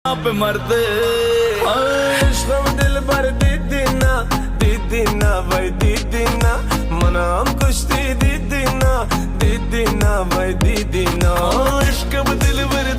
आप मरते इश्क में दिल भर दीदी ना भाई दीदी ना मनाम कुश्ती दीदी ना भाई दीदी ना इश्क में दिल भर